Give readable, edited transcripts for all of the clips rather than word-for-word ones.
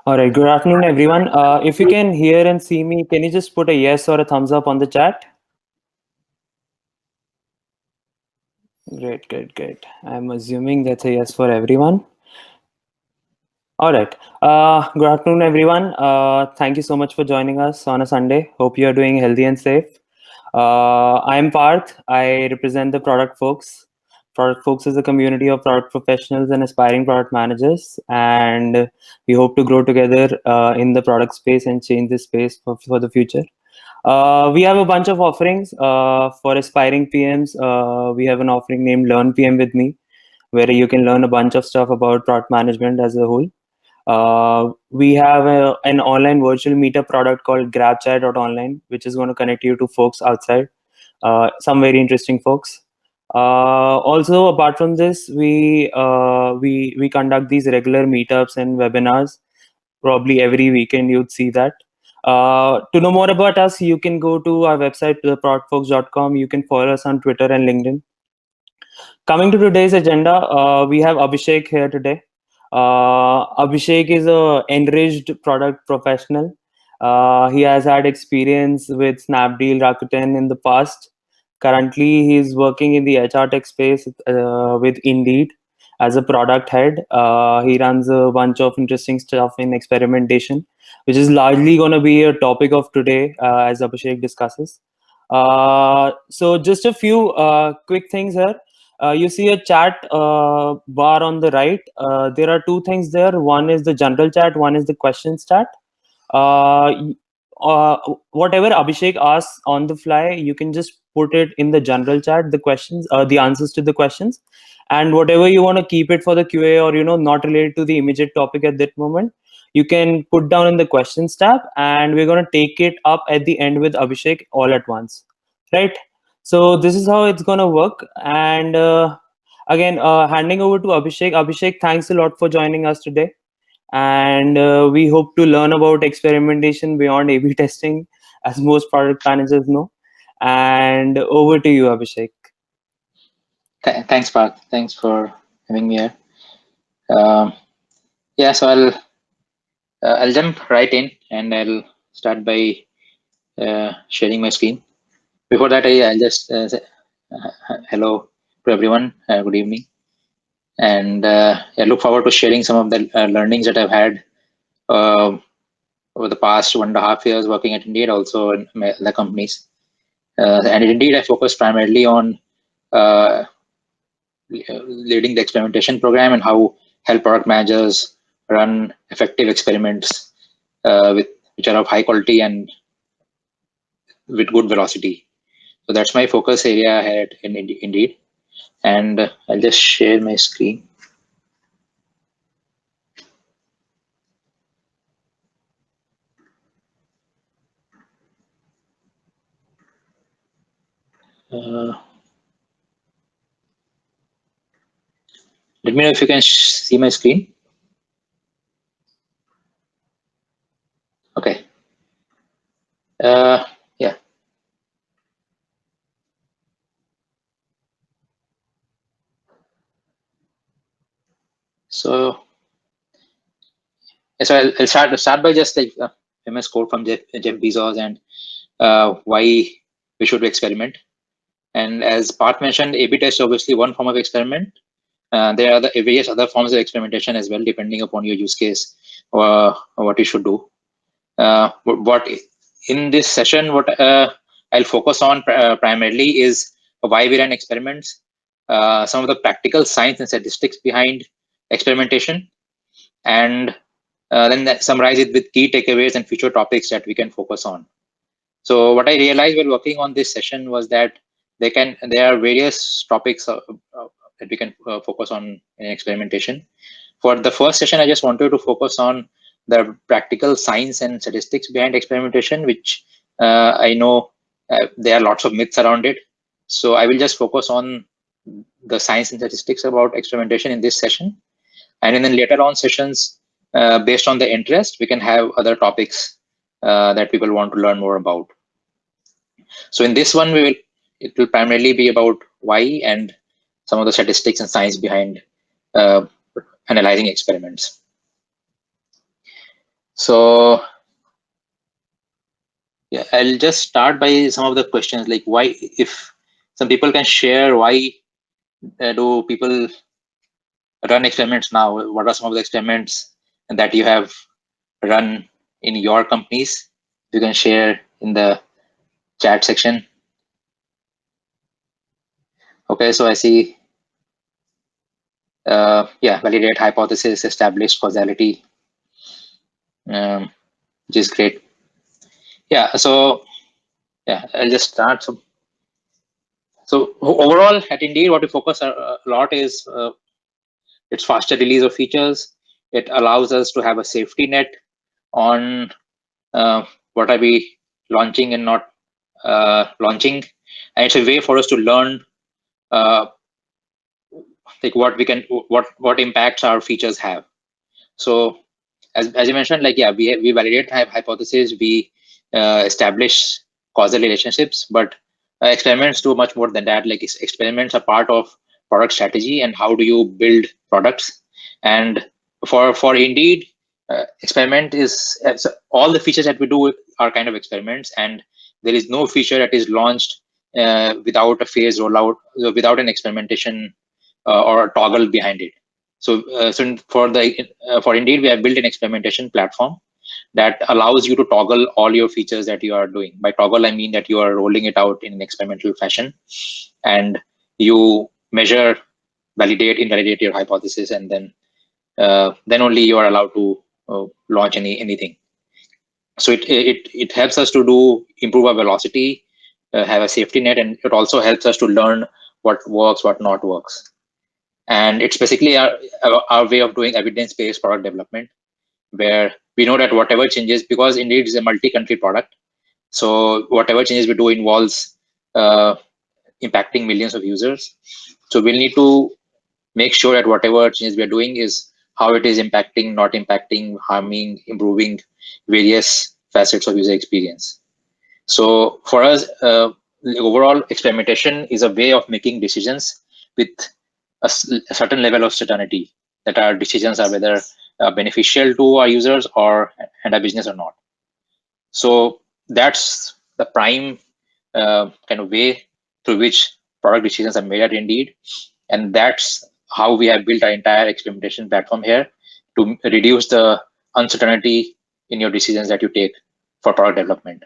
All right, good afternoon, everyone. If you can hear and see me, can you just put a yes or a thumbs up on the chat? Great, great, great. I'm assuming that's a yes for everyone. All right. Good afternoon, everyone. Thank you so much for joining us on a Sunday. Hope you are doing healthy and safe. I'm Parth. I represent the product folks. Product folks is a community of product professionals and aspiring product managers, and we hope to grow together in the product space and change this space for the future. We have a bunch of offerings for aspiring PMs. We have an offering named Learn PM with me, where you can learn a bunch of stuff about product management as a whole. We have an online virtual meetup product called grabchai.online, which is going to connect you to folks outside, some very interesting folks. Also, apart from this, we conduct these regular meetups and webinars. Probably every weekend you'd see that. To know more about us, you can go to our website, theproductfolks.com. You can follow us on Twitter and LinkedIn. Coming to today's agenda, we have Abhishek here today. Abhishek is a enriched product professional. He has had experience with Snapdeal, Rakuten in the past. Currently, he's working in the HR tech space with Indeed as a product head. He runs a bunch of interesting stuff in experimentation, which is largely going to be a topic of today as Abhishek discusses. So, just a few quick things here. You see a chat bar on the right. There are two things there. One is the general chat, one is the questions chat. Uh, y- Whatever Abhishek asks on the fly, you can just put it in the general chat, the questions, the answers to the questions, and whatever you want to keep it for the QA or not related to the immediate topic at that moment, you can put down in the questions tab, and we're going to take it up at the end with Abhishek all at once, right? So this is how it's going to work. And again, handing over to Abhishek. Abhishek, thanks a lot for joining us today, and we hope to learn about experimentation beyond A/B testing, as most product managers know. And over to you, Abhishek. Thanks, Parth. Thanks for having me here. Um, yeah, so I'll jump right in and I'll start by sharing my screen. Before that, I'll just say hello to everyone. Good evening, and I look forward to sharing some of the learnings that I've had uh, over the past 1.5 years working at Indeed, also in my other companies. And indeed, I focus primarily on uh, leading the experimentation program and how help product managers run effective experiments with which are of high quality and with good velocity. So that's my focus area here in Indeed. And I'll just share my screen. Uh, Let me know if you can see my screen. Okay. Yeah. So, I'll start by just like famous quote from Jeff Bezos and why we should experiment. And as Parth mentioned, A/B test is obviously one form of experiment. There are various other forms of experimentation as well, depending upon your use case or what you should do. What in this session, what I'll focus on primarily is why we run experiments, some of the practical science and statistics behind experimentation, and then summarize it with key takeaways and future topics that we can focus on. So what I realized while working on this session was that there are various topics that we can focus on in experimentation. For the first session, I just wanted to focus on the practical science and statistics behind experimentation, which I know there are lots of myths around it. So I will just focus on the science and statistics about experimentation in this session. And then later on sessions, based on the interest, we can have other topics that people want to learn more about. So in this one, it will primarily be about why and some of the statistics and science behind uh, analyzing experiments. So yeah, I'll just start by some of the questions, like why, if some people can share why do people run experiments now? What are some of the experiments that you have run in your companies? You can share in the chat section. Okay, so I see, yeah, validate hypothesis, establish causality, um, which is great. Yeah, so yeah, I'll just start. So overall, at Indeed, what we focus a lot is its faster release of features. It allows us to have a safety net on what are we launching and not launching, and it's a way for us to learn uh, like what we can, what impacts our features have. So as you mentioned, like, yeah, we validate hypotheses, we establish causal relationships, but experiments do much more than that. Like, experiments are part of product strategy and how do you build products. And for Indeed, experiment is, so all the features that we do are kind of experiments, and there is no feature that is launched without a phase rollout, without an experimentation or a toggle behind it. So for Indeed, we have built an experimentation platform that allows you to toggle all your features that you are doing. By toggle, I mean that you are rolling it out in an experimental fashion, and you measure, validate, invalidate your hypothesis, and then only you are allowed to launch anything. So it helps us to do improve our velocity, have a safety net, and it also helps us to learn what works, what not works. And it's basically our way of doing evidence-based product development, where we know that whatever changes, because Indeed is a multi-country product, so whatever changes we do involves uh, impacting millions of users. So we'll need to make sure that whatever changes we are doing is how it is impacting, not impacting, harming, improving various facets of user experience. So for us, overall experimentation is a way of making decisions with a certain level of certainty that our decisions are whether beneficial to our users or and our business or not. So that's the prime kind of way through which product decisions are made at Indeed, and that's how we have built our entire experimentation platform here to reduce the uncertainty in your decisions that you take for product development.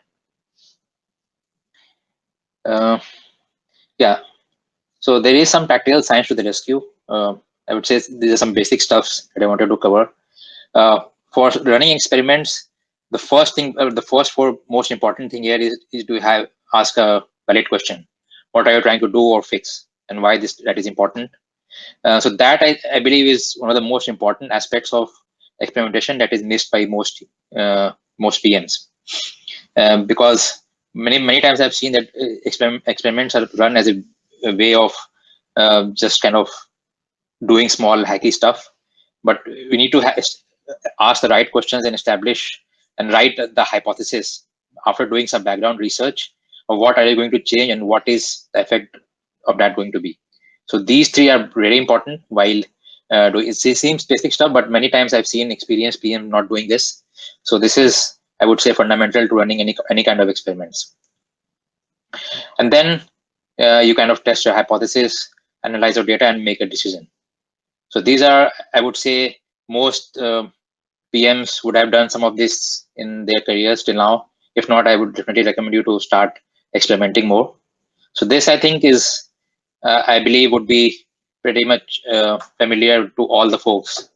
Uh, yeah, so there is some tactical science to the rescue. I would say these are some basic stuffs that I wanted to cover. Uh, for running experiments, the first thing, the first four most important thing here is to have ask a valid question. What are you trying to do or fix, and why that is important? So that I believe is one of the most important aspects of experimentation that is missed by most PMs, because many times I've seen that experiments are run as a way of just kind of doing small hacky stuff, but we need to ask the right questions and establish and write the hypothesis after doing some background research of what are you going to change and what is the effect of that going to be. So these three are very important. While it seems basic stuff, but many times I've seen experienced PM not doing this. So this is, I would say, fundamental to running any kind of experiments. And then you kind of test your hypothesis, analyze your data, and make a decision. So these are, I would say, most PMs would have done some of this in their careers till now. If not, I would definitely recommend you to start experimenting more. So this, I think, is, I believe, would be pretty much familiar to all the folks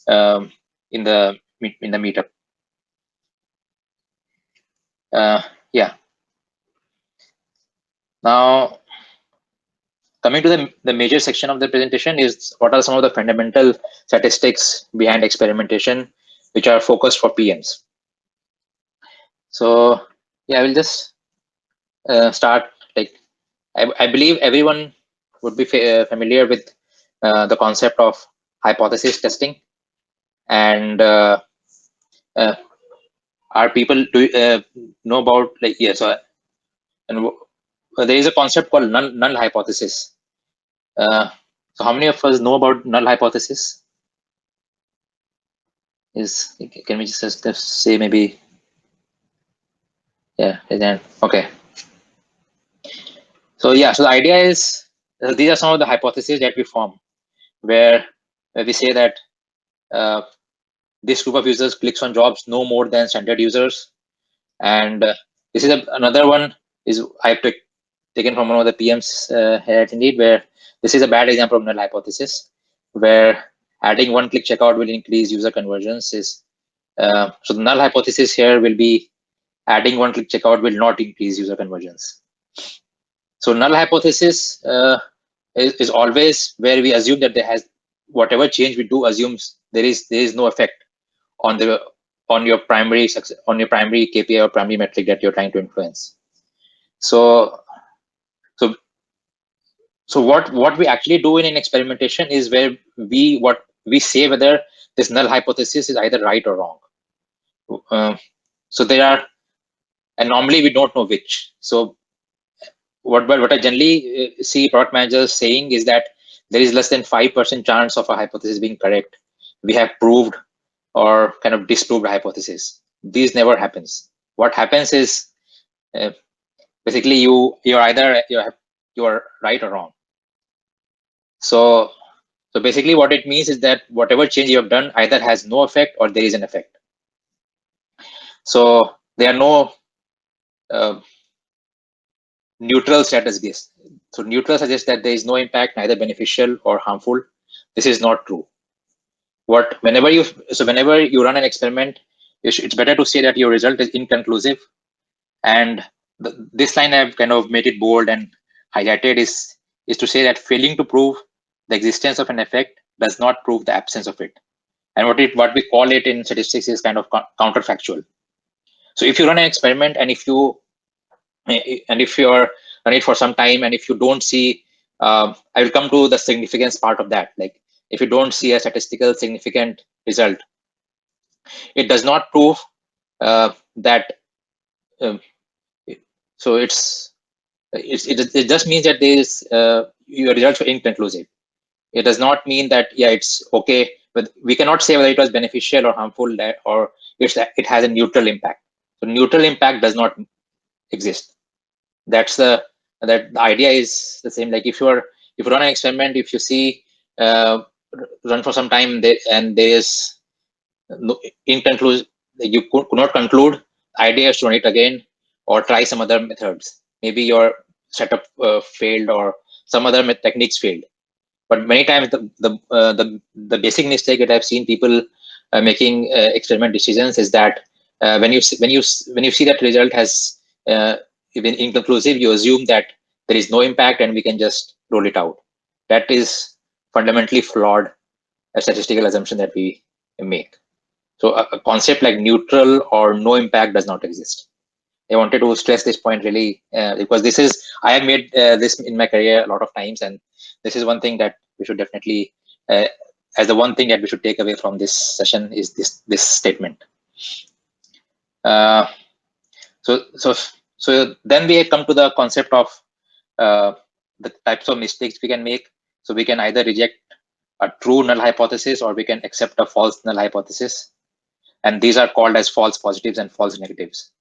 um, in the meetup. Yeah. Now, coming to the major section of the presentation is what are some of the fundamental statistics behind experimentation, which are focused for PMs. So yeah, I will just start. Like, I believe everyone would be familiar with the concept of hypothesis testing, and uh, are people do know about, like, yeah, so and there is a concept called null hypothesis. Uh, so how many of us know about null hypothesis? is, can we just say maybe, yeah, then okay. So yeah, so the idea is these are some of the hypotheses that we form where we say that uh, this group of users clicks on jobs no more than standard users, and this is another one is I've taken from one of the PMs here at Indeed, where this is a bad example of null hypothesis, where adding one-click checkout will increase user conversions. So the null hypothesis here will be adding one-click checkout will not increase user conversions. So null hypothesis is always where we assume that there has whatever change we do assumes there is no effect on the on your primary success, on your primary KPI or primary metric that you're trying to influence. So so so what we actually do in an experimentation is where we say whether this null hypothesis is either right or wrong. So there are, and normally we don't know which. So what I generally see product managers saying is that there is less than 5% chance of a hypothesis being correct. We have proved or kind of disproved a hypothesis. These never happens. What happens is uh, basically you're either you're right or wrong. So basically what it means is that whatever change you have done either has no effect or there is an effect. So there are no uh, neutral status based. So neutral suggests that there is no impact, neither beneficial or harmful. This is not true. Whenever you run an experiment, it's better to say that your result is inconclusive. And this line I've kind of made it bold and highlighted is to say that failing to prove the existence of an effect does not prove the absence of it. And what we call it in statistics is kind of counterfactual. So if you run an experiment and if you're run it for some time, and if you don't see, I will come to the significance part of that. Like if you don't see a statistical significant result, it does not prove that. Um, so it just means that there is your results were inconclusive. It does not mean that it's okay, but we cannot say whether it was beneficial or harmful, or it has a neutral impact. So neutral impact does not exist. That's the idea is the same. Like if you run an experiment, if you see uh, run for some time and there is no inconclusive, you could not conclude, the idea is to run it again or try some other methods. Maybe your setup failed or some other techniques failed. But many times the basic mistake that I've seen people making experiment decisions is that when you see that result has been inconclusive, you assume that there is no impact and we can just roll it out. That is fundamentally flawed, a statistical assumption that we make. So a concept like neutral or no impact does not exist. I wanted to stress this point really because I have made this in my career a lot of times, and this is one thing that we should definitely, as the one thing that we should take away from this session is this statement. Uh, so so so then we come to the concept of uh, the types of mistakes we can make. So we can either reject a true null hypothesis or we can accept a false null hypothesis, and these are called as false positives and false negatives.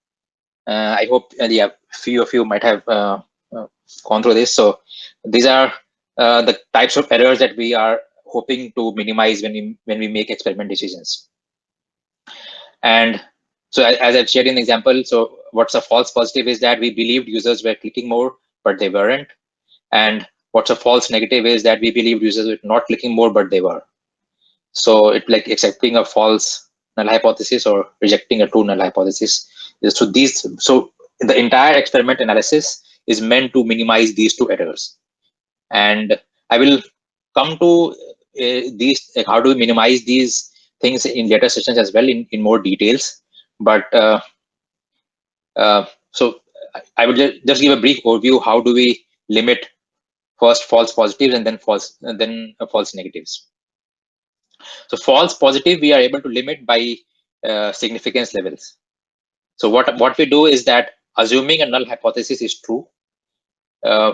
I hope few of you might have gone through this. So these are the types of errors that we are hoping to minimize when we make experiment decisions. And so as I've shared in the example, so what's a false positive is that we believed users were clicking more, but they weren't. And what's a false negative is that we believed users were not clicking more, but they were. So it's like accepting a false null hypothesis or rejecting a true null hypothesis. So the entire experiment analysis is meant to minimize these two errors. And I will come to these, like how do we minimize these things in later sessions as well in more details. But so I will just give a brief overview. How do we limit first false positives and then false negatives? So false positive we are able to limit by significance levels. So what we do is that assuming a null hypothesis is true,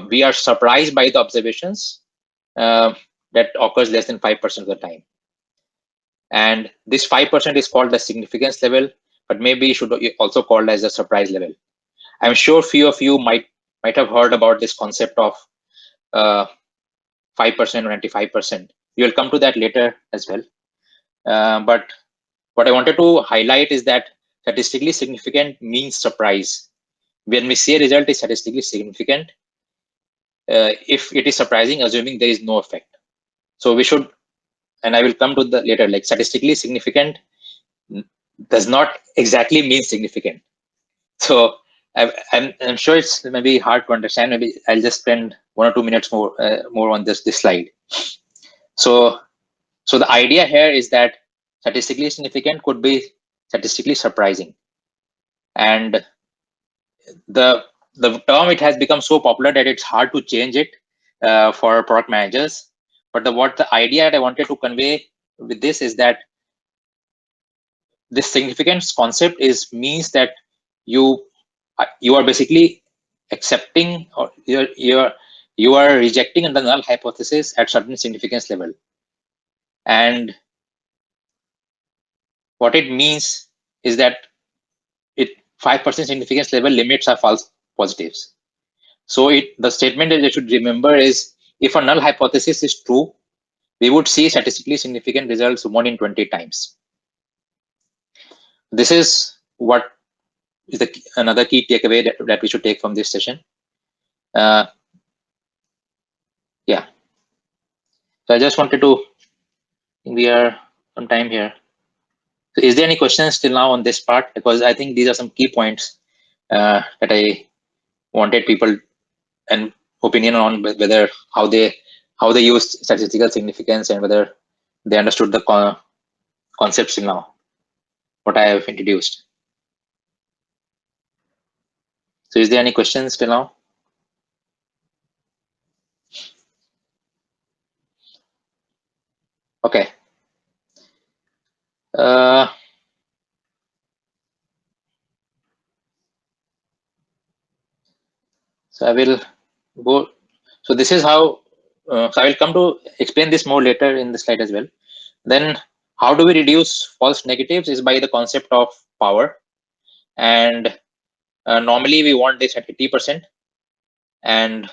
we are surprised by the observations uh, that occurs less than 5% of the time. And this 5% is called the significance level, but maybe should also called as the surprise level. I'm sure few of you might have heard about this concept of 5% or 95%. We will come to that later as well. But what I wanted to highlight is that statistically significant means surprise. When we say result is statistically significant, if it is surprising, assuming there is no effect. So we should, and I will come to the later, like statistically significant does not exactly mean significant. So I'm sure it's maybe hard to understand. Maybe I'll just spend 1 or 2 minutes more on this slide. So the idea here is that statistically significant could be statistically surprising, and the term, it has become so popular that it's hard to change it for product managers. But the idea that I wanted to convey with this is that this significance concept means that you are basically accepting, or you are rejecting the null hypothesis at certain significance level. And what it means is that 5% significance level limits are false positives. So the statement that you should remember is, if a null hypothesis is true, we would see statistically significant results 1 in 20 times. This is what is another key takeaway that we should take from this session. Yeah. So I just wanted to, we are on time here. So is there any questions till now on this part? Because I think these are some key points that I wanted people and opinion on, whether how they use statistical significance and whether they understood the concepts till now, what I have introduced. So is there any questions till now? Okay. So I will go. So this is how. So I will come to explain this more later in the slide as well. Then, how do we reduce false negatives? Is by the concept of power, and normally we want this at 80%. And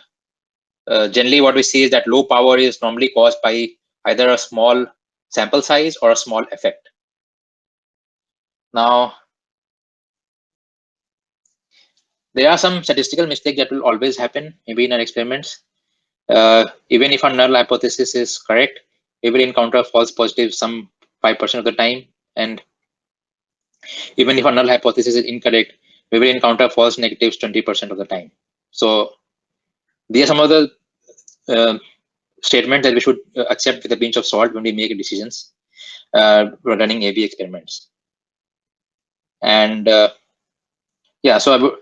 generally, what we see is that low power is normally caused by either a small sample size or a small effect. Now, there are some statistical mistakes that will always happen, maybe in our experiments. Even if our null hypothesis is correct, we will encounter false positives some 5% of the time. And even if our null hypothesis is incorrect, we will encounter false negatives 20% of the time. So these are some of the statements that we should accept with a pinch of salt when we make decisions running A/B experiments. And yeah, so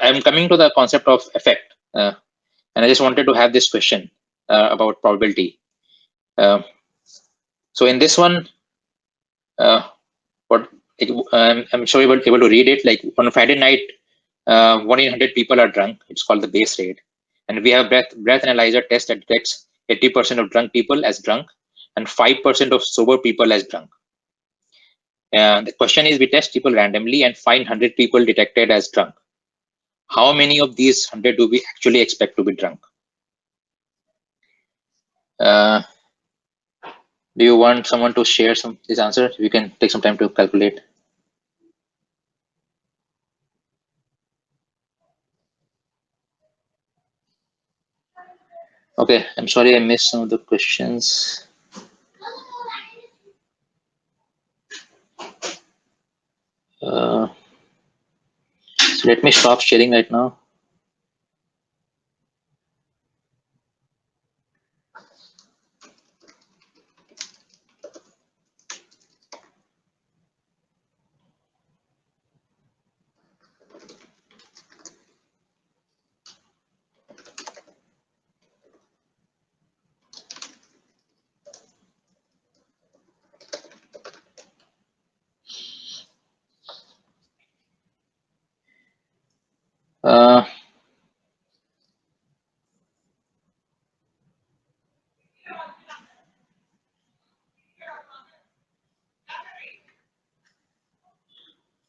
I'm coming to the concept of effect, and I just wanted to have this question about probability. So in this one, what I'm sure you were able to read it. Like on a Friday night, 1 in 100 people are drunk. It's called the base rate, and we have breath analyzer test that detects 80% of drunk people as drunk and 5% of sober people as drunk. And the question is, we test people randomly and find 100 people detected as drunk. How many of these 100 do we actually expect to be drunk? Do you want someone to share this answer? We can take some time to calculate. Okay, I'm sorry I missed some of the questions. So let me stop sharing right now.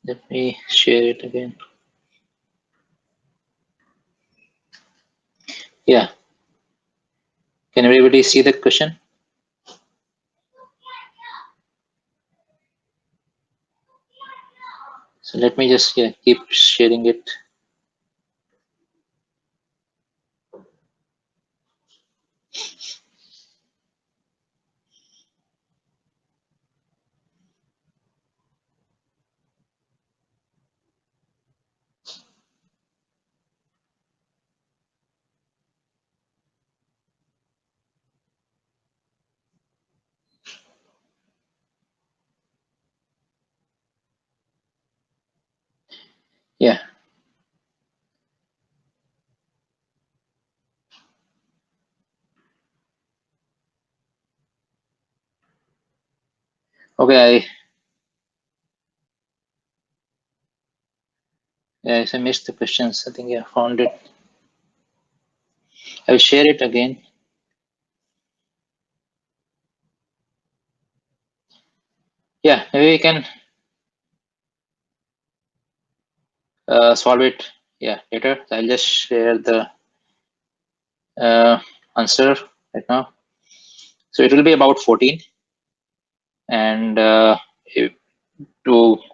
Let me share it again. Yeah, can everybody see the question? So let me just keep sharing it. Yeah. Okay, I missed the questions. I think I found it. I'll share it again. Yeah, maybe we can solve it. Yeah, later. I'll just share the uh, answer right now. So it will be about 14, and to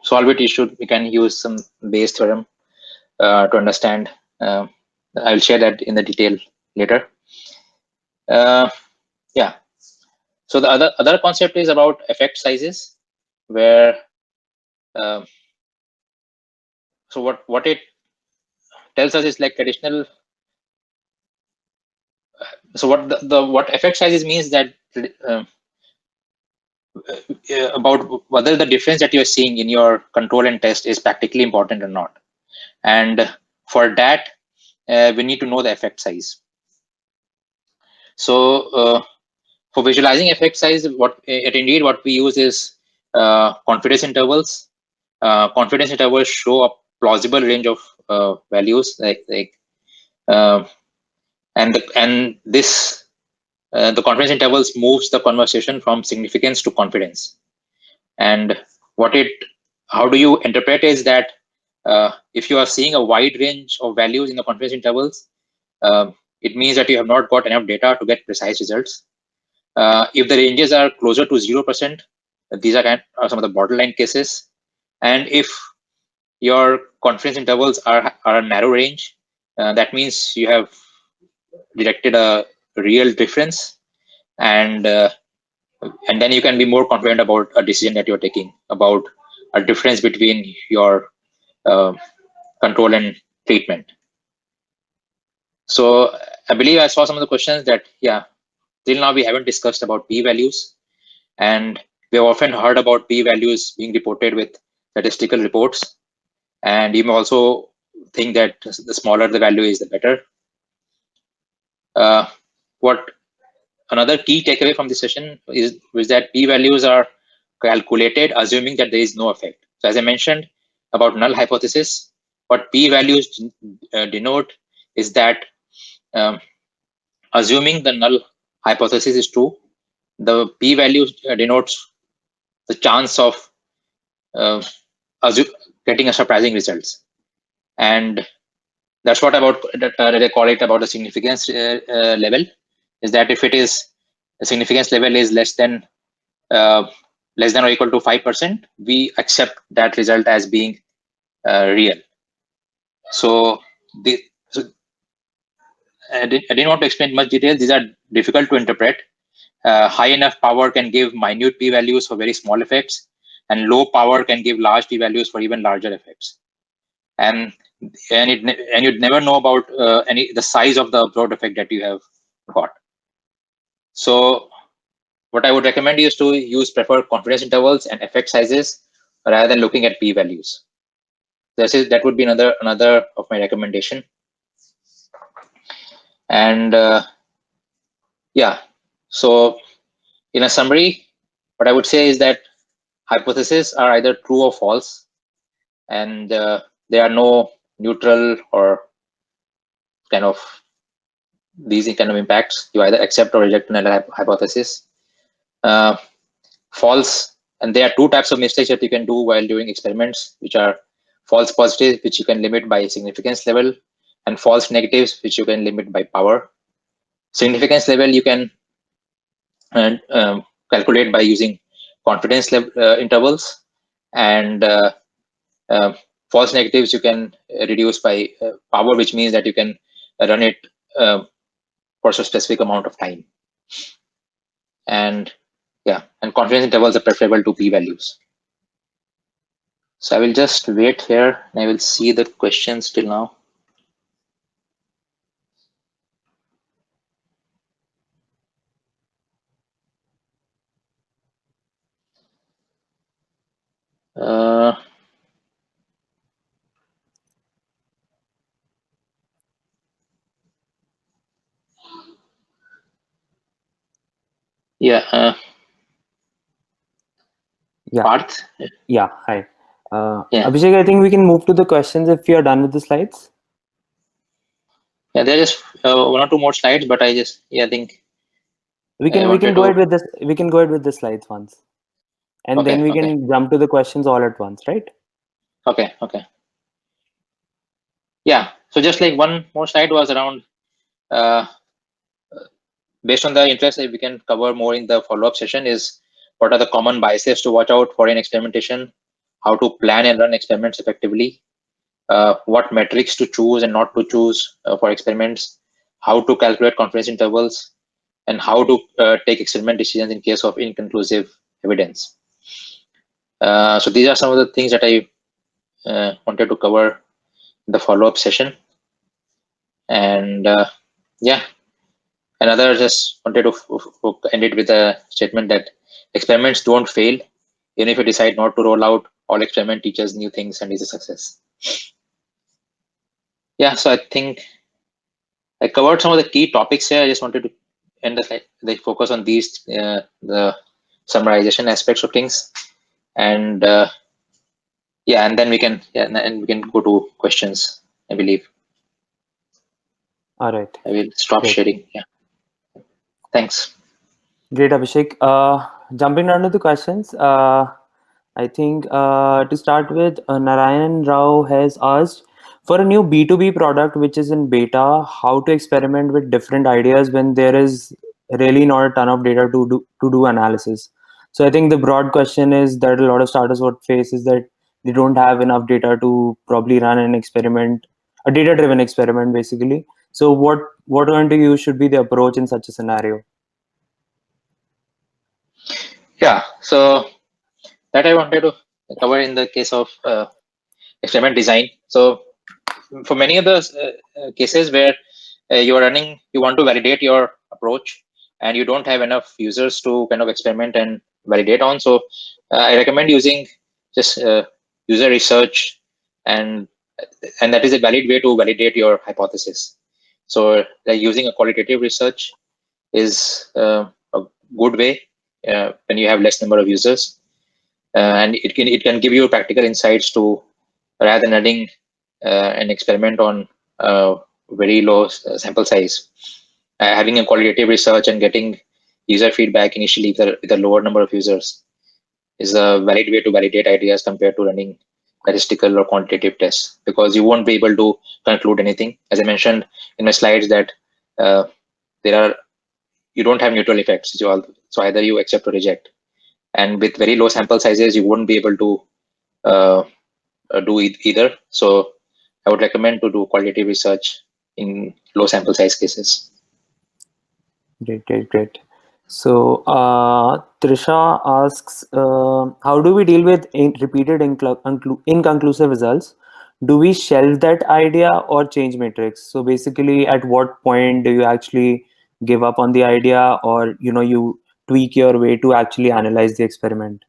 solve it, we can use some Bayes theorem to understand. Uh, I'll share that in the detail later. Yeah. So the other concept is about effect sizes, where uh, so what it tells us is like traditional. So the what effect sizes means that uh, about whether the difference that you're seeing in your control and test is practically important or not. And for that, we need to know the effect size. So for visualizing effect size, what at Indeed what we use is confidence intervals. Confidence intervals show a plausible range of values, uh, and this the confidence intervals moves the conversation from significance to confidence. And what it how do you interpret is that if you are seeing a wide range of values in the confidence intervals, it means that you have not got enough data to get precise results. If the ranges are closer to 0%, these are some of the borderline cases. And if your confidence intervals are a narrow range, that means you have detected a real difference, and and then you can be more confident about a decision that you're taking about a difference between your uh, control and treatment. So I believe I saw some of the questions that, yeah, till now we haven't discussed about p-values, and we have often heard about p-values being reported with statistical reports, and you may also think that the smaller the value is, the better. What another key takeaway from this session is that p-values are calculated assuming that there is no effect. So as I mentioned about null hypothesis, what p-values denote is that um, assuming the null hypothesis is true, the p-value denotes the chance of uh, getting a surprising results. And that's what about they call it about the significance level, is that if it is the significance level is uh, less than or equal to 5%, we accept that result as being real. So, so I didn't want to explain much detail. These are difficult to interpret. High enough power can give minute p-values for very small effects, and low power can give large p-values for even larger effects. And and you'd never know about the size of the observed effect that you have got. So what I would recommend is to use preferred confidence intervals and effect sizes rather than looking at p-values. That would be another of my recommendation. And yeah, so in a summary, what I would say is that hypotheses are either true or false, and there are no neutral or kind of these kind of impacts. You either accept or reject an hypothesis. Uh, false And there are two types of mistakes that you can do while doing experiments, which are false positives, which you can limit by significance level, and false negatives, which you can limit by power. Significance level you can calculate by using confidence level, intervals, and uh, false negatives you can reduce by power, which means that you can run it uh, for a specific amount of time. And yeah, and confidence intervals are preferable to p-values. So I will just wait here and I will see the questions till now. Uh, yeah, Yeah. Parth. Yeah. Hi. Yeah, Abhishek, I think we can move to the questions if you're done with the slides. yeah. There are just one or two more slides, but I just I think We I can we can wanted go to. ahead with this. We can go ahead with the slides once, and then Okay, we okay, can jump to the questions all at once, right? okay. Yeah. So just like one more slide was around. Uh, Based on the interest that we can cover more in the follow-up session is what are the common biases to watch out for in experimentation, how to plan and run experiments effectively, what metrics to choose and not to choose for experiments, how to calculate confidence intervals, and how to take experiment decisions in case of inconclusive evidence. So these are some of the things that I wanted to cover in the follow-up session. And yeah, another just wanted to end it with a statement that experiments don't fail. Even if you decide not to roll out, all experiment teaches new things and is a success. Yeah, so I think I covered some of the key topics here. I just wanted to end the slide, like focus on these the summarization aspects of things, and yeah, and then we can and we can go to questions. I believe All right. I will stop Great. sharing. Yeah, thanks. Great, Abhishek. Jumping down to the questions, I think to start with, Narayan Rao has asked for a new B2B product which is in beta, how to experiment with different ideas when there is really not a ton of data to do analysis. So I think the broad question is that a lot of starters would face is that they don't have enough data to probably run an experiment, a data-driven experiment, basically. So what according to you should be the approach in such a scenario? Yeah, so that I wanted to cover in the case of experiment design. So for many of the cases where you want to validate your approach and you don't have enough users to kind of experiment and validate on. So I recommend using just user research, and and that is a valid way to validate your hypothesis. So like using a qualitative research is a good way when you have less number of users, and it can give you practical insights to rather than running an experiment on very low sample size. Having a qualitative research and getting user feedback initially with a lower number of users is a valid way to validate ideas compared to running statistical or quantitative tests, because you won't be able to conclude anything. As I mentioned in my slides that uh, there are you don't have neutral effects, so either you accept or reject, and with very low sample sizes you won't be able to uh, do either. So I would recommend to do qualitative research in low sample size cases. Great, great, great. So, Trisha asks, how do we deal with repeated inconclusive results? Do we shelve that idea or change metrics? So basically, at what point do you actually give up on the idea, or you tweak your way to actually analyze the experiment?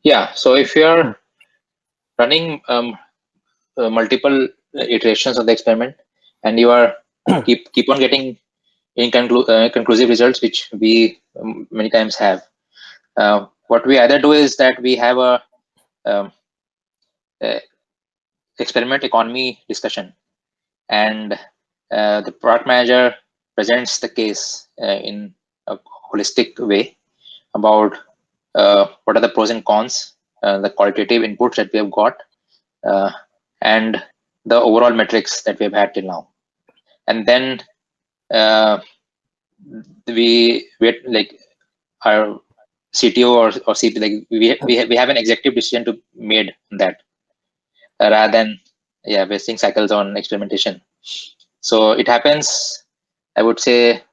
Yeah, so if you are Hmm. running multiple iterations of the experiment and you are keep on getting conclusive results, which we many times have, what we either do is that we have um, a experiment economy discussion, and the product manager presents the case in a holistic way, about what are the pros and cons, the qualitative inputs that we have got, uh, and the overall metrics that we've had till now. And then uh, we wait, like our CTO or CP, like we have an executive decision to made on that, rather than wasting cycles on experimentation. So it happens, I would say,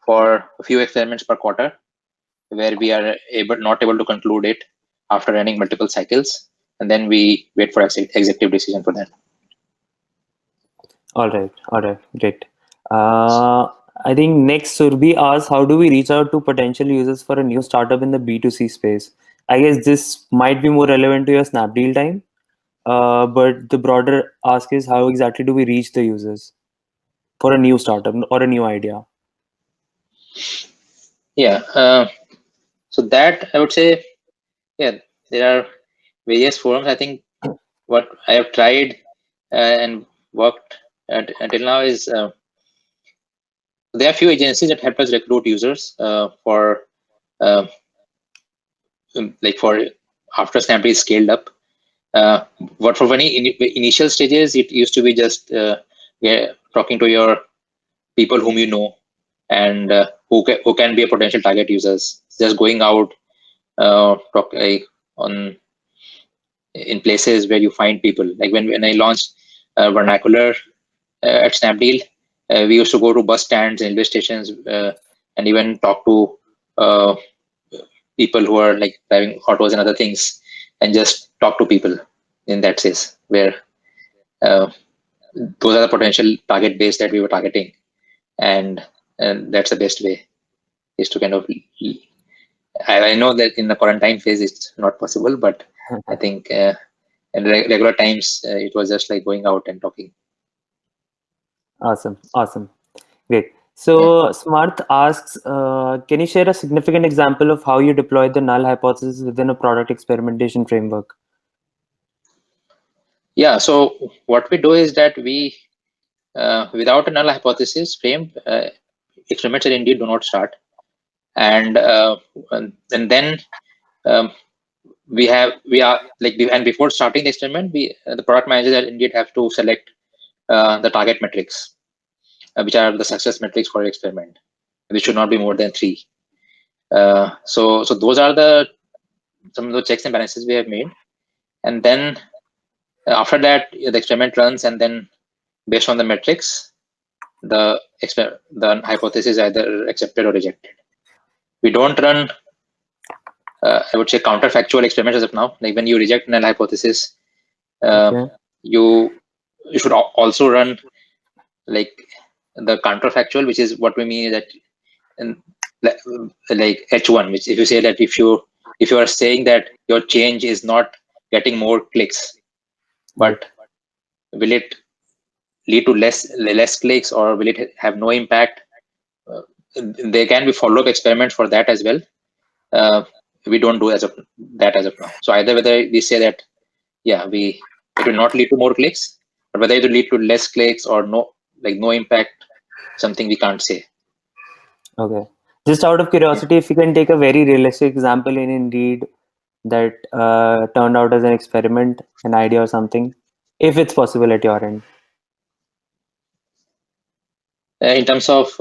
for a few experiments per quarter, where we are not able to conclude it after running multiple cycles, and then we wait for executive decision for that. All right, great. Uh, I think next Surbi asks, how do we reach out to potential users for a new startup in the B2C space? I guess this might be more relevant to your Snapdeal time, but the broader ask is, how exactly do we reach the users for a new startup or a new idea? Yeah. So that I would say, yeah, there are various forums. I think what I have tried and worked until now is there are few agencies that help us recruit users for uh, like for after Snapdeal is scaled up. Uh, what for many initial stages, it used to be just talking to your people whom you know and who can be a potential target users. Just going out, talk like on in places where you find people. Like when I launched vernacular at Snapdeal, we used to go to bus stands, railway stations, and even talk to uh, people who are like driving autos and other things, and just talk to people in that space where uh, those are the potential target base that we were targeting, and that's the best way is to kind of. I know that in the quarantine phase it's not possible, but I think in regular times it was just like going out and talking. Awesome, awesome, great. Yeah. So Smarth asks, can you share a significant example of how you deployed the null hypothesis within a product experimentation framework? Yeah. So what we do is that we, without a null hypothesis frame, experiments in Indeed do not start, and then um, we are like and before starting the experiment, we the product managers at Indeed have to select the target metrics, which are the success metrics for your experiment, which should not be more than three. So those are the some of the checks and balances we have made, and then after that the experiment runs, and then based on the metrics, the hypothesis is either accepted or rejected. We don't run, I would say, counterfactual experiments as of now. Like when you reject null hypothesis, uh, Okay, you you should also run like the counterfactual, which is what we mean is that in, like H1, which if you say that if you are saying that your change is not getting more clicks, right. but will it lead to less clicks, or will it have no impact? Uh, there can be follow-up experiments for that as well. Uh, we don't do as of that as of now. So either whether we say that it will not lead to more clicks, but whether it will lead to less clicks or no impact, something we can't say. Okay. Just out of Yeah. curiosity, if you can take a very realistic example in Indeed that turned out as an experiment, an idea or something, if it's possible at your end. In terms of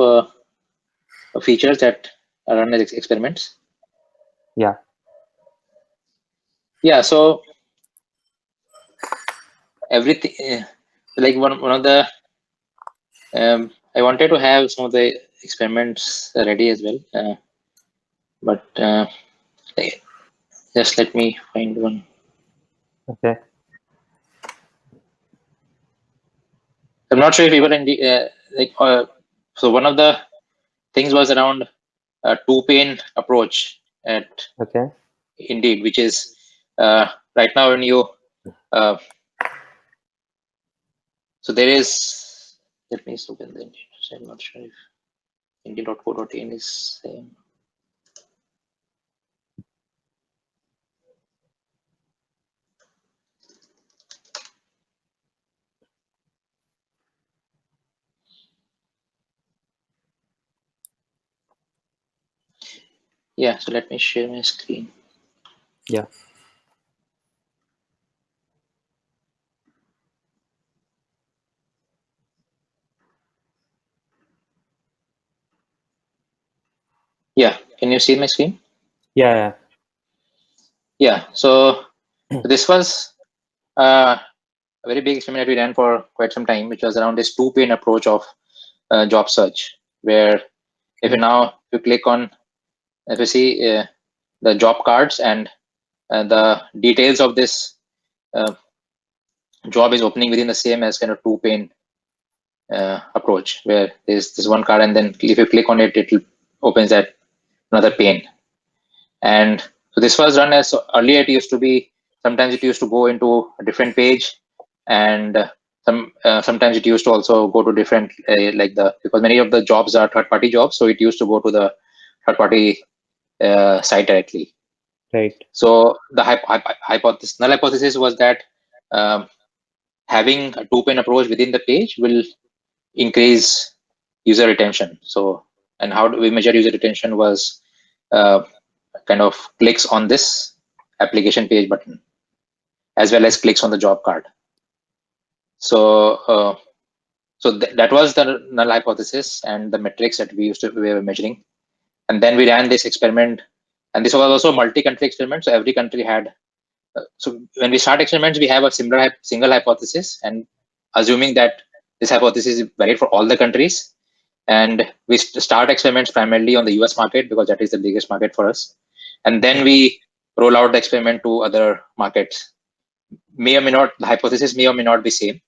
features that are run as experiments, Yeah. yeah. So everything, like one of the I wanted to have some of the experiments ready as well, but just let me find one. Okay. I'm not sure if even in the like so one of the things was around a two pane approach at Okay. Indeed, which is right now when you uh, so there is, let me open the Indeed. So I'm not sure if Indeed.co.in is same. Yeah, so let me share my screen. Yeah. Yeah, can you see my screen? Yeah. Yeah, so Yeah. this was a very big experiment that we ran for quite some time, which was around this two-pane approach of job search, where if you Okay. now if you click on, if you see the job cards and the details of this uh, job is opening within the same as kind of two-pane approach, where there's this one card, and then if you click on it, it opens that another pane. And so this was run as, so earlier it used to be, sometimes it used to go into a different page, and sometimes it used to also go to different like the, because many of the jobs are third party jobs, so it used to go to the third party site directly. Right. So the hypothesis, null hypothesis was that um, having a two pane approach within the page will increase user retention. So, and how do we measure user retention was uh, kind of clicks on this application page button, as well as clicks on the job card. So, that was the null hypothesis and the metrics that we were measuring. And then we ran this experiment, and this was also a multi-country experiment. So every country had. So when we start experiments, we have a similar single hypothesis, and assuming that this hypothesis is valid for all the countries, and we start experiments primarily on the US market because that is the biggest market for us, and then Okay. we roll out the experiment to other markets. May or may not, the hypothesis may or may not be same,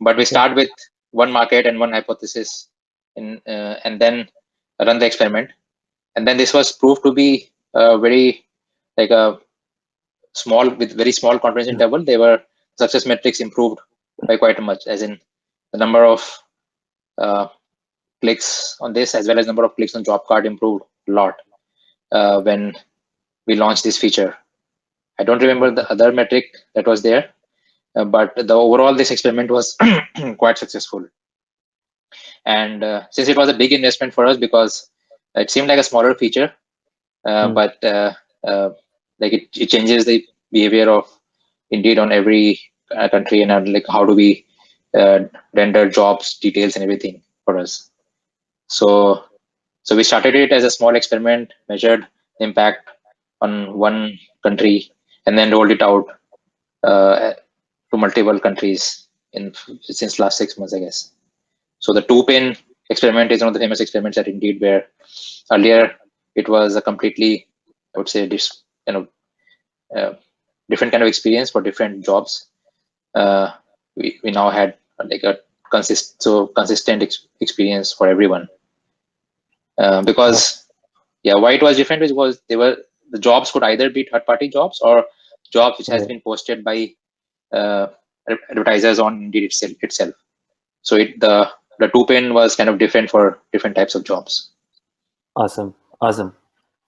but we Okay. start with one market and one hypothesis, and then run the experiment, and then this was proved to be very like a small, with very small confidence interval. They were success metrics improved by quite much, as in the number of uh, clicks on this as well as number of clicks on job card improved a lot when we launched this feature. I don't remember Okay. the other metric that was there, but the overall this experiment was quite successful. And since it was a big investment for us because it seemed like a smaller feature, Hmm. but like it changes the behavior of Indeed on every country, and like how do we render jobs details and everything for us. So we started it as a small experiment, measured the impact on one country, and then rolled it out to multiple countries in since last 6 months, I guess. So the two pane experiment is one of the famous experiments at Indeed, where earlier it was a completely, I would say, this uh, different kind of experience for different jobs. Uh, we now had like a consistent experience for everyone, because yeah, why it was different is was they were, the jobs could either be third party jobs or jobs which has Right. been posted by uh, advertisers on Indeed itself. So the two pane was kind of different for different types of jobs. Awesome. Awesome.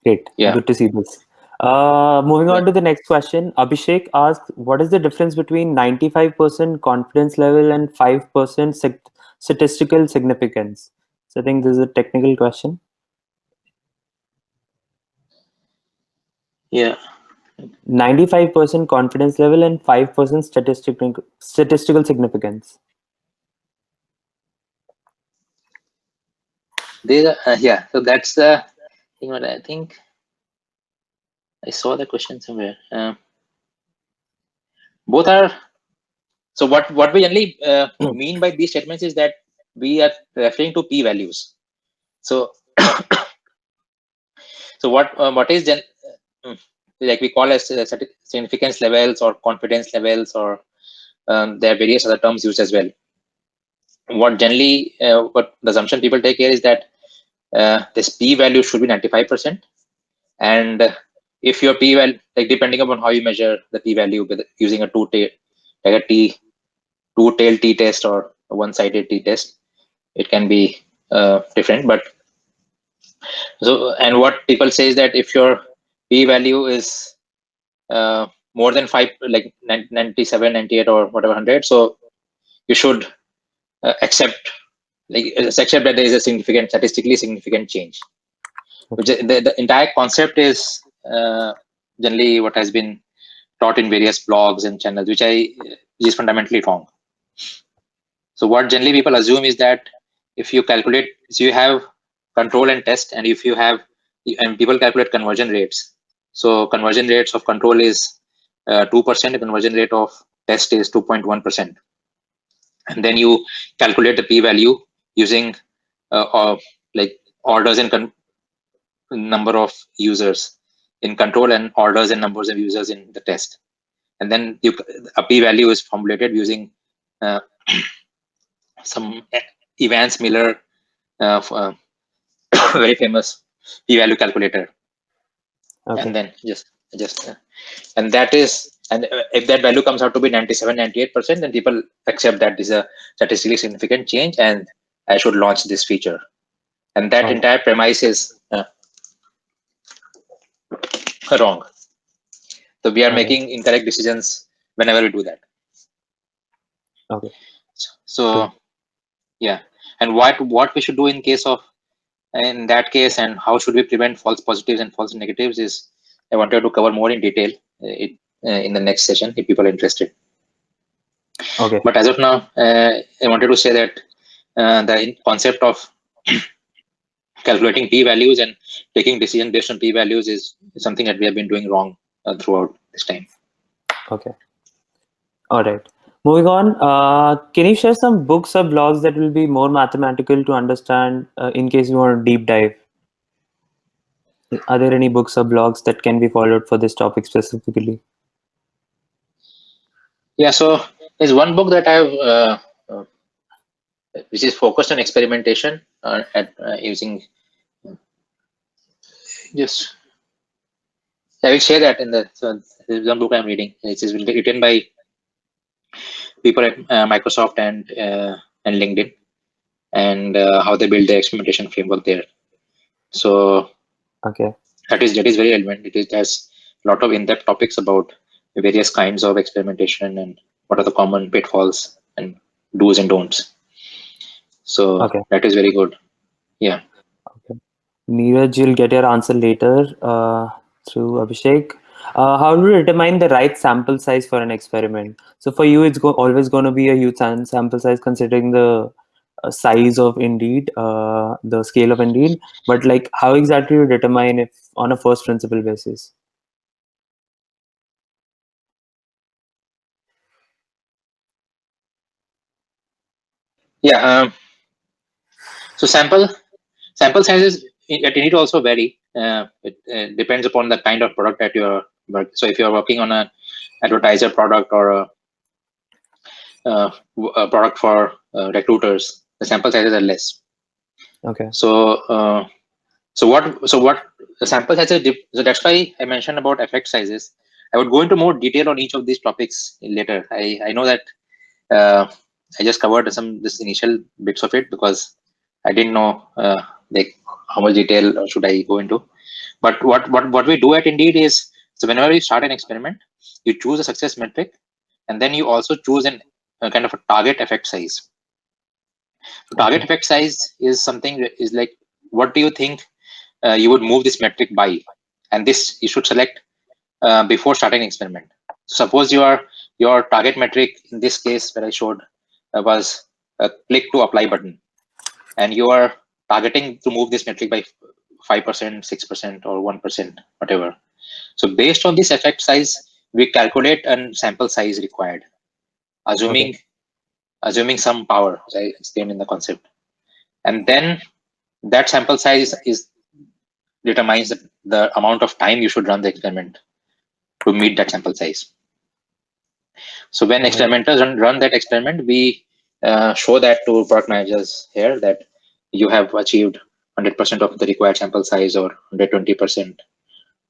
Great. Yeah, Good to see this. Moving yeah, on to the next question. Abhishek asks, what is the difference between 95% confidence level and 5% statistical significance? So I think this is a technical question. yeah. 95% confidence level and 5% statistical significance. These are, yeah. So that's the thing. What I think I saw the question somewhere. Both are. So what we generally mean by these statements is that we are referring to p values. So what is mm, like we call as significance levels or confidence levels, or there are various other terms used as well. What generally what the assumption people take here is that this p value should be 95%, and if your p value, like depending upon how you measure the p value with using a like a two-tailed t test or a one-sided t test, it can be different. But so, and what people say is that if your p value is more than 5, like 97, 98, or whatever 100, so you should accept, like accept that there is a significant, statistically significant change. Okay. The entire concept is generally what has been taught in various blogs and channels, which is fundamentally wrong. So what generally people assume is that if you calculate, so you have control and test, and if you have, and people calculate conversion rates. So conversion rates of control is 2%, conversion rate of test is 2.1%, and then you calculate the p-value using or like orders and number of users in control and orders and numbers of users in the test, and then a p-value is formulated using uh, some Evans Miller very famous p-value calculator, and Okay. then just and that is, and if that value comes out to be 97, 98%, then people accept that this is a statistically significant change and I should launch this feature. And that All right. entire premise is wrong. So we are All right. making incorrect decisions whenever we do that. Okay. So Good. yeah, and what we should do in that case, and how should we prevent false positives and false negatives is I wanted to cover more in detail in the next session if people are interested. Okay. But as of now, I wanted to say that the concept of calculating p-values and taking decision based on p-values is something that we have been doing wrong throughout this time. Okay. All right. Moving on. Can you share some books or blogs that will be more mathematical to understand in case you want to deep dive? Are there any books or blogs that can be followed for this topic specifically? Yeah, so there's one book that I've uh, which is focused on experimentation at using just I will share that in the so there's one book I'm reading. It is written by people at Microsoft and LinkedIn, and how they build their experimentation framework there. So Okay. that is very relevant. It has a lot of in-depth topics about various kinds of experimentation and what are the common pitfalls and do's and don'ts. So Okay. that is very good. Yeah. Okay. Neeraj, you'll get your answer later through Abhishek. How do you determine the right sample size for an experiment? So for you, it's always going to be a huge sample size considering the size of Indeed, the scale of Indeed. But like, how exactly you determine if on a first principle basis? Yeah. So sample sizes at Indeed also vary. It depends upon the kind of product that you're working. So if you're working on an advertiser product or a product for recruiters, the sample sizes are less. Okay. So what the sample sizes so that's why I mentioned about effect sizes. I would go into more detail on each of these topics later. I know that uh, I just covered some this initial bits of it because I didn't know like how much detail should I go into. But what we do at Indeed is, so whenever you start an experiment, you choose a success metric, and then you also choose an kind of a target effect size. So target Okay. effect size is something that is like, what do you think you would move this metric by, and this you should select before starting an experiment. Suppose your target metric in this case where I showed was a click to apply button, and you are targeting to move this metric by 5%, 6%, or 1%, whatever. So based on this effect size, we calculate a sample size required, Okay. assuming some power, as I explained in the concept, and then that sample size is determines the amount of time you should run the experiment to meet that sample size. So when All right. experimenters run that experiment, we show that to product managers here that you have achieved 100% of the required sample size or 120%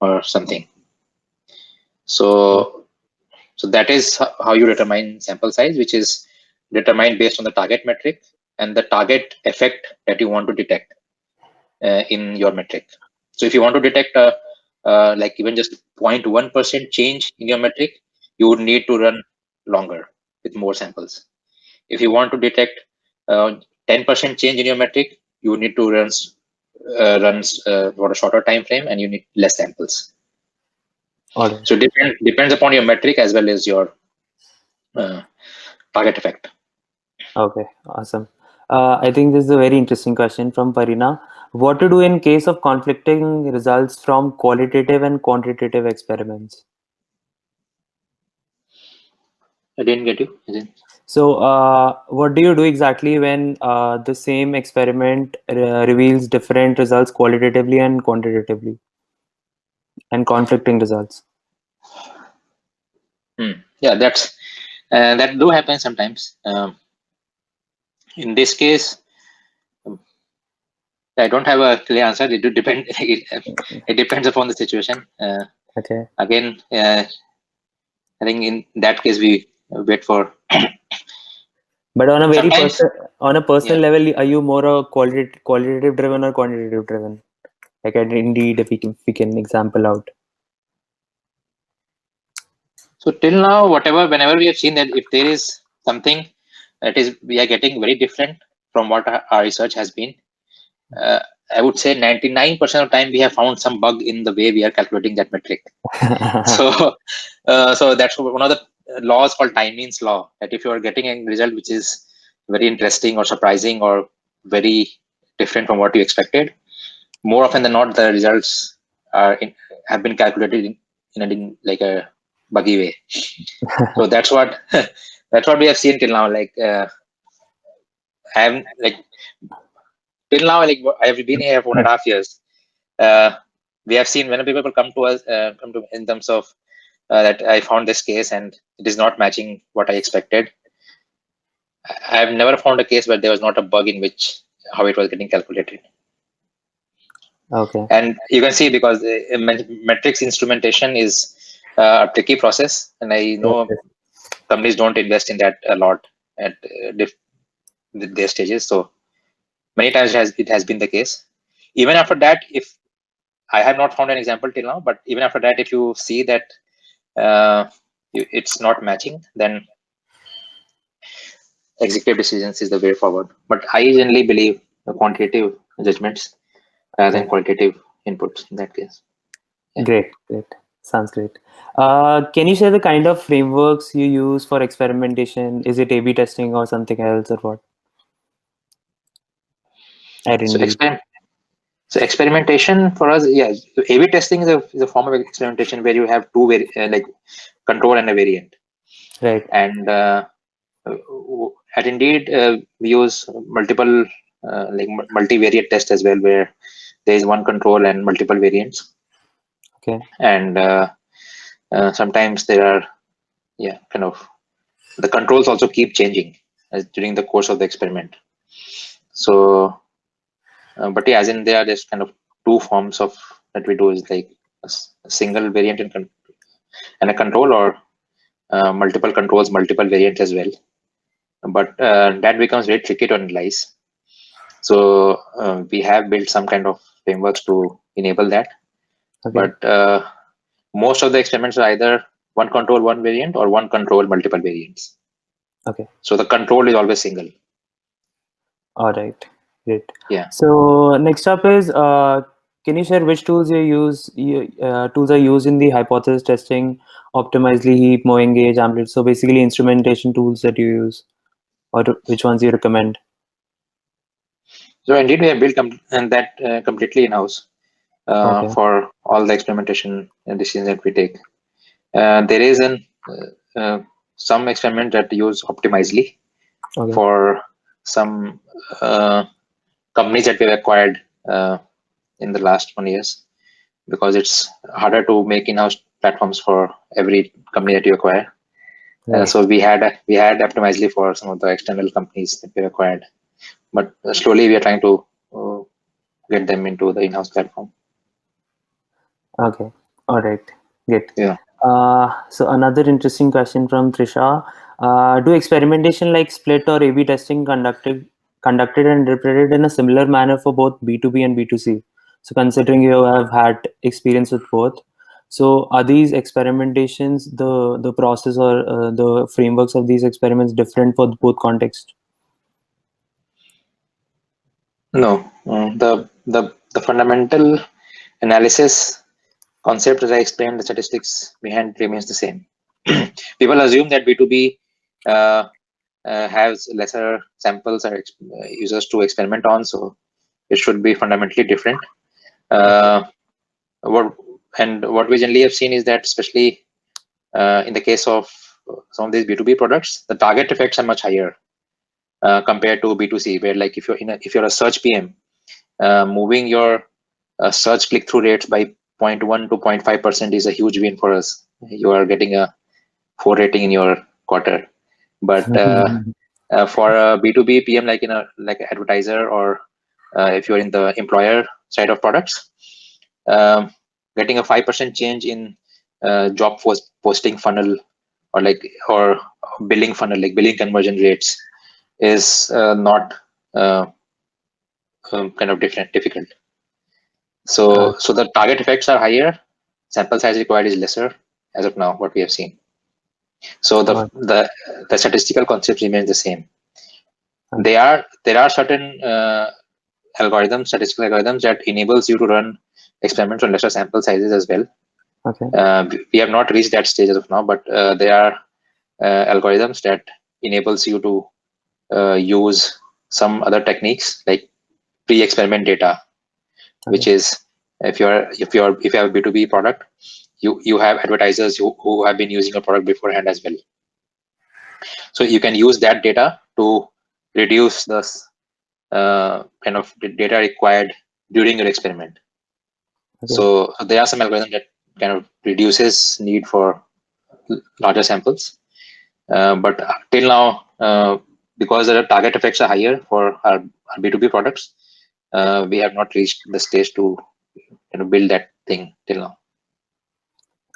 or something. Okay. So that is how you determine sample size, which is determined based on the target metric and the target effect that you want to detect in your metric. So if you want to detect like even just 0.1% change in your metric, you would need to run longer with more samples. If you want to detect 10% change in your metric, you would need to run runs for a shorter time frame and you need less samples. All right. So depends upon your metric as well as your uh, target effect. Okay, awesome. I think this is a very interesting question from Parina. What to do in case of conflicting results from qualitative and quantitative experiments? I didn't get you. So, what do you do exactly when the same experiment reveals different results qualitatively and quantitatively and conflicting results? Yeah, that do happen sometimes. In this case, I don't have a clear answer. It do depend. It depends upon the situation. Okay. Again, I think in that case we wait for But sometimes. on a personal Yeah. level, are you more a qualitative driven or quantitative driven? Like at Indeed, if we can example out. So till now, whenever we have seen that if there is something that is we are getting very different from what our research has been, uh, I would say 99% of the time we have found some bug in the way we are calculating that metric. So, so that's one of the laws called Time-Means law. That if you are getting a result which is very interesting or surprising or very different from what you expected, more often than not, the results have been calculated in like a buggy way. So that's what that's what we have seen till now. Like I haven't like till now, like I have been here for 1.5 years. Uh, we have seen when people come to us, come to in terms of that I found this case and it is not matching what I expected. I've never found a case where there was not a bug in which how it was getting calculated. Okay. And you can see because metrics instrumentation is a tricky process, and I Yes, know yes. companies don't invest in that a lot at their stages. So many times it has been the case. Even after that, if I have not found an example till now, but even after that, if you see that uh, it's not matching, then executive decisions is the way forward. But I generally believe the quantitative judgments rather than Okay. qualitative inputs in that case. Yeah. Great, great. Sounds great. Can you share the kind of frameworks you use for experimentation? Is it A/B testing or something else or what? At So Indeed. so experimentation for us, yeah. So A/B testing is a form of experimentation where you have like control and a variant. Right. And at Indeed, we use multiple like multivariate test as well, where there is one control and multiple variants. Okay. And sometimes there are kind of the controls also keep changing during the course of the experiment. So, but yeah, as in there are just kind of two forms of that we do is like a single variant and a control, or multiple controls, multiple variants as well. But that becomes very tricky to analyze. So we have built some kind of frameworks to enable that. Okay. But most of the experiments are either one control, one variant, or one control, multiple variants. Okay. So the control is always single. All right. Great. Yeah. So next up is can you share which tools tools are used in the hypothesis testing, optimizely heap, mowing gauge, amplitude. So basically instrumentation tools that you use, or which ones you recommend. So indeed, we have built and that completely in house Okay. for all the experimentation decisions that we take. There is an some experiment that use optimizely Okay. for some companies that we've acquired in the last 1 years, because it's harder to make in-house platforms for every company that you acquire. So Right. we had optimizely for some of the external companies that we acquired, but slowly we are trying to uh, get them into the in-house platform. Okay. All right. Good. Yeah. So another interesting question from Trisha. Do experimentation like split or A/B testing conducted and interpreted in a similar manner for both B2B and B2C? So considering you have had experience with both, so are these experimentations, the process or the frameworks of these experiments different for both contexts? No, the the fundamental analysis concept, as I explained, the statistics behind remains the same. People assume that B2B has lesser samples or users to experiment on, so it should be fundamentally different. Okay. Uh, what what we generally have seen is that, especially in the case of some of these B2B products, the target effects are much higher compared to B2C, where like if you're a search PM, moving your search click-through rates by 0.1 to 0.5% is a huge win for us. You are getting a 4 rating in your quarter. But for a B2B PM, like in a like advertiser, or if you're in the employer side of products, um, getting a 5% change in posting funnel, or billing funnel, like billing conversion rates, is not uh, kind of difficult. Got So the target effects are higher, sample size required is lesser as of now, what we have seen. So got the statistical concept remains the same. okay. There are certain statistical algorithms that enables you to run experiments on lesser sample sizes as well. Okay. We have not reached that stage as of now, but there are algorithms that enables you to use some other techniques like pre-experiment data, which Okay. is if you have a B2B product, you have advertisers who have been using a product beforehand as well. So you can use that data to reduce the kind of data required during your experiment. Okay. So there are some algorithms that kind of reduces need for larger samples. But till now, because the target effects are higher for our B2B products, we have not reached the stage to build that thing till now.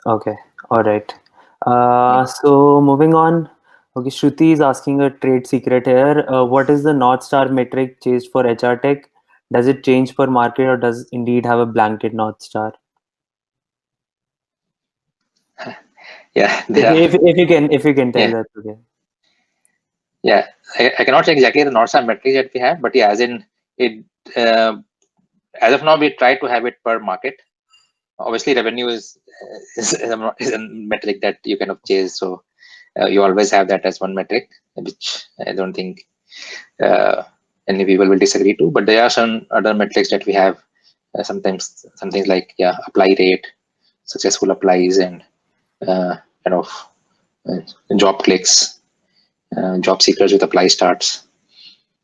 Okay. All right. Yeah. So moving on. Okay, Shruti is asking a trade secret here. What is the North Star metric changed for HR Tech? Does it change per market or does Indeed have a blanket North Star? Yeah, If, there are. if you can tell Yeah, that, okay. yeah. I cannot say exactly the North Star metric that we have, but yeah, as in it. Uh, as of now, we try to have it per market. Obviously, revenue is a metric that you kind of chase, so you always have that as one metric, which I don't think uh, any people will disagree to. But there are some other metrics that we have. Sometimes some things like, yeah, apply rate, successful applies, and kind of uh, job clicks, job seekers with apply starts.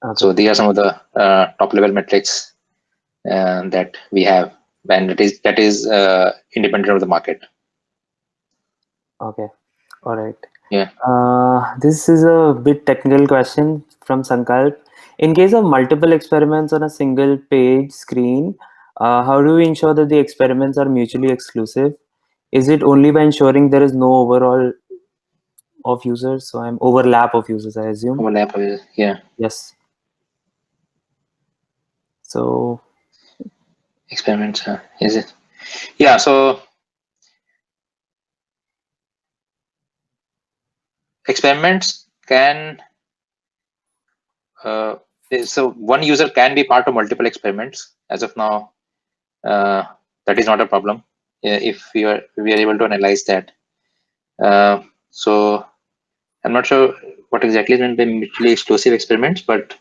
Okay. So these are some of the top level metrics that we have, and that is independent of the market. Okay. All right. Yeah. This is a bit technical question from Sankalp. In case of multiple experiments on a single page screen, how do we ensure that the experiments are mutually exclusive? Is it only by ensuring there is no overall of users? So I'm overlap of users, I assume. Overlap. Yeah. Yes. So Experiments. Is it? Yeah. So experiments can. Uh, so one user can be part of multiple experiments. As of now, uh, that is not a problem if we are able to analyze that. So I'm not sure what exactly is meant by mutually exclusive experiments, but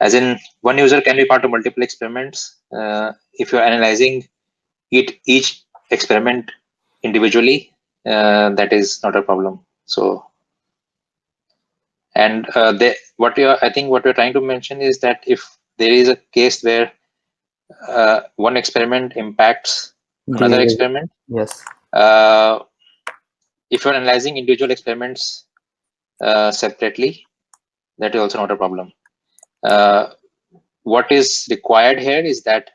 as in one user can be part of multiple experiments. If you're analyzing each experiment individually, that is not a problem. So, and I think what we're trying to mention is that if there is a case where one experiment impacts another the experiment, yes. uh, if you're analyzing individual experiments separately, that is also not a problem. Uh, what is required here is that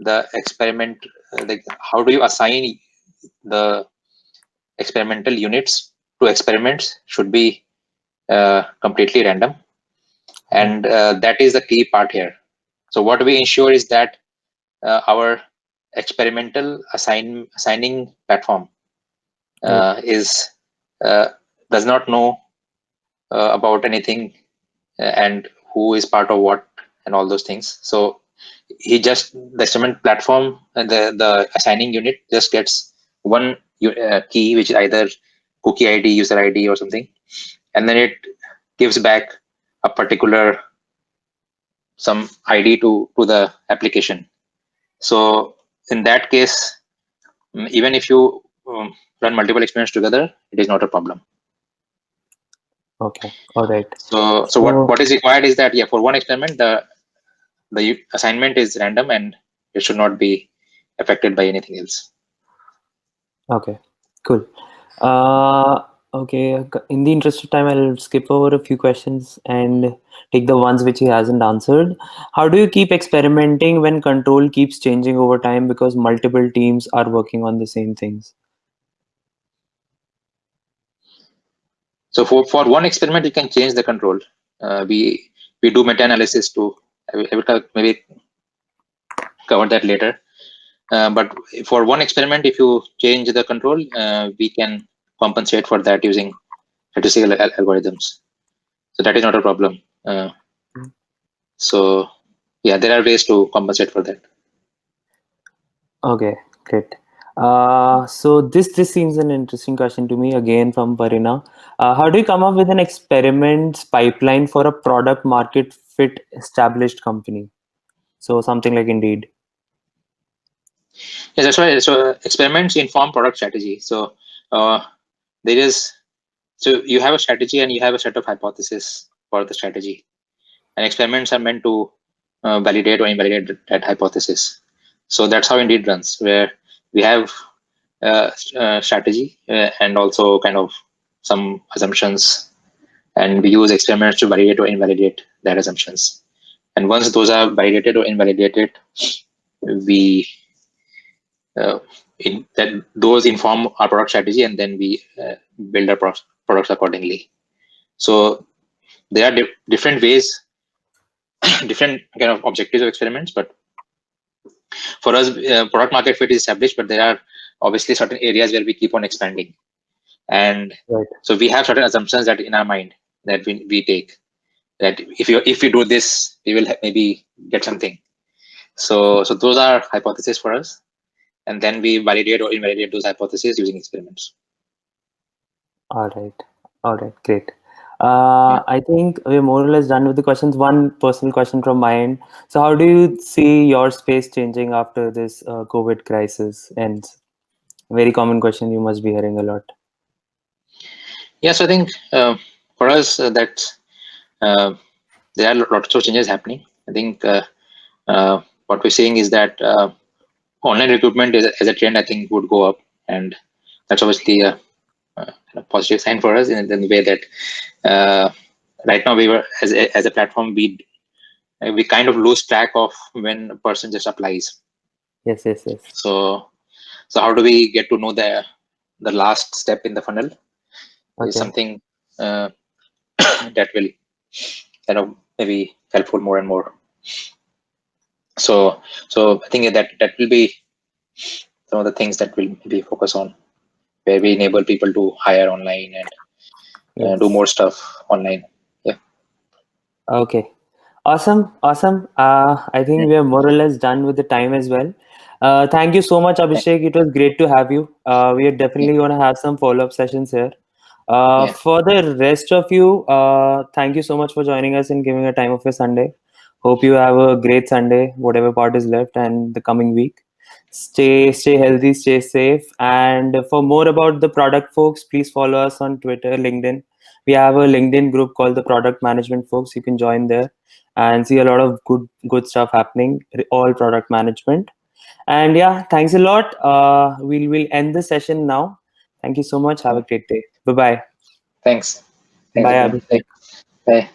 the experiment, like how do you assign the experimental units to experiments, should be completely random, Okay. and that is the key part here. So what we ensure is that our experimental assigning platform Right. is uh, does not know about anything, and who is part of what and all those things. So he just the experiment platform and the assigning unit just gets one key, which is either cookie ID, user ID, or something, and then it gives back a particular some ID to the application. So in that case, even if you run multiple experiments together, it is not a problem. Okay. All right. So what So is required is that, yeah, for one experiment, the assignment is random and it should not be affected by anything else. okay. Cool. Uh, okay. In the interest of time, I'll skip over a few questions and take the ones which he hasn't answered. How do you keep experimenting when control keeps changing over time because multiple teams are working on the same things? So for one experiment, you can change the control. We do meta analysis to. I will maybe cover that later. But for one experiment, if you change the control, we can compensate for that using statistical algorithms. So that is not a problem. So yeah, there are ways to compensate for that. Okay, great. So this seems an interesting question to me again from Varina. How do you come up with an experiments pipeline for a product market fit established company? So something like Indeed. Yes, that's why. So experiments inform product strategy. So uh, there is so you have a strategy and you have a set of hypotheses for the strategy, and experiments are meant to validate or invalidate that hypothesis. So that's how Indeed runs, where we have strategy and also kind of some assumptions, and we use experiments to validate or invalidate that assumptions. And once those are validated or invalidated, we uh, that those inform our product strategy, and then we build our products accordingly. So there are different ways, different kind of objectives of experiments. But for us, product market fit is established, but there are obviously certain areas where we keep on expanding, and Right. so we have certain assumptions that in our mind that we take, that if you do this, we will maybe get something. So those are hypotheses for us, and then we validate or invalidate those hypotheses using experiments. All right. All right. Great. Yeah. I think we're more or less done with the questions. One personal question from my end. So, how do you see your space changing after this COVID crisis ends? Very common question you must be hearing a lot. Yes, I think for us that uh, there are lots of changes happening. I think what we're seeing is that online recruitment as a trend, I think, would go up, and that's obviously a positive sign for us in the way that uh, right now we were as a platform, we kind of lose track of when a person just applies. Yes. Yes. Yes. So how do we get to know the last step in the funnel is Okay. something uh, that will kind of maybe helpful more and more. So I think that will be some of the things that we'll maybe focus on, where we enable people to hire online and do Yes. more stuff online. Yeah. Okay. Awesome. Awesome. I think Mm. we are more or less done with the time as well. Thank you so much, Thank- Abhishek. It was great to have you. We are Yeah. definitely going to have some follow-up sessions here. Yeah. For the rest of you, thank you so much for joining us and giving a time of your Sunday. Hope you have a great Sunday, whatever part is left, and the coming week. Stay healthy, stay safe. And for more about the product folks, please follow us on Twitter, LinkedIn. We have a LinkedIn group called the Product Management Folks. You can join there and see a lot of good stuff happening, all product management. And yeah, thanks a lot. We'll end the session now. Thank you so much. Have Yeah. a great day. Bye bye. Thanks. Thanks, Bye, everyone. Abhishek. Bye.